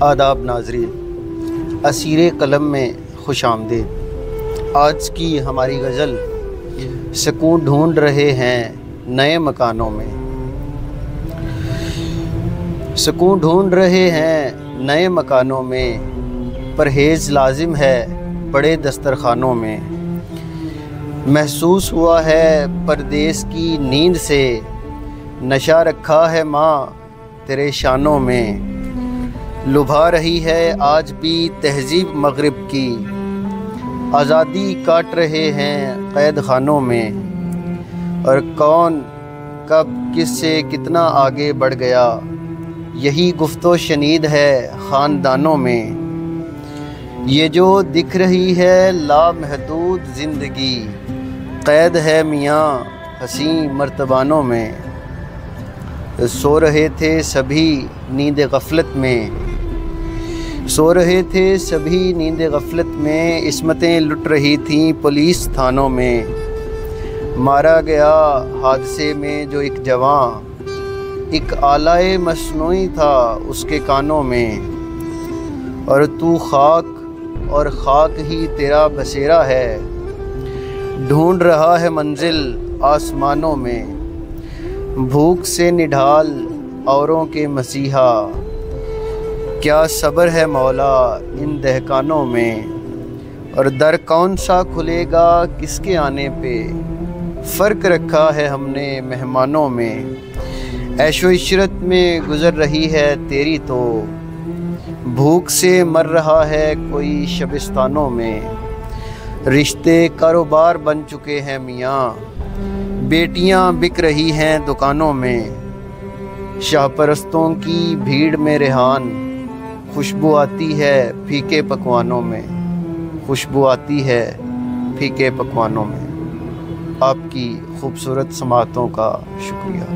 आदाब नाज़रीन, असीरे कलम में खुश आमदीद। आज की हमारी गज़ल सुकून ढूंढ रहे हैं नए मकानों में। सुकून ढूंढ रहे हैं नए मकानों में, परहेज़ लाजिम है बड़े दस्तरखानों में। महसूस हुआ है परदेस की नींद से, नशा रखा है माँ तेरे शानों में। लुभा रही है आज भी तहज़ीब मग़रिब की, आज़ादी काट रहे हैं क़ैद खानों में। और कौन कब किससे कितना आगे बढ़ गया, यही गुफ्तो शनीद है ख़ानदानों में। ये जो दिख रही है लामहदूद ज़िंदगी, क़ैद है मियाँ हसीं मर्तबानों में। सो रहे थे सभी नींद गफ़लत में, सो रहे थे सभी नींद गफ़लत में। इस्मतें लुट रही थीं पुलिस थानों में। मारा गया हादसे में जो एक जवान, एक आलाए मसनूई था उसके कानों में। और तू खाक और खाक ही तेरा बसेरा है, ढूंढ रहा है मंजिल आसमानों में। भूख से निढाल औरों के मसीहा, क्या सब्र है मौला इन दहकानों में। और दर कौन सा खुलेगा किसके आने पे, फ़र्क रखा है हमने मेहमानों में। ऐशो इशरत में गुज़र रही है तेरी तो, भूख से मर रहा है कोई शबिस्तानों में। रिश्ते कारोबार बन चुके हैं मियाँ, बेटियां बिक रही हैं दुकानों में। शाहपरस्तों की भीड़ में रेहान, खुशबू आती है फीके पकवानों में। खुशबू आती है फीके पकवानों में। आपकी खूबसूरत समातों का शुक्रिया।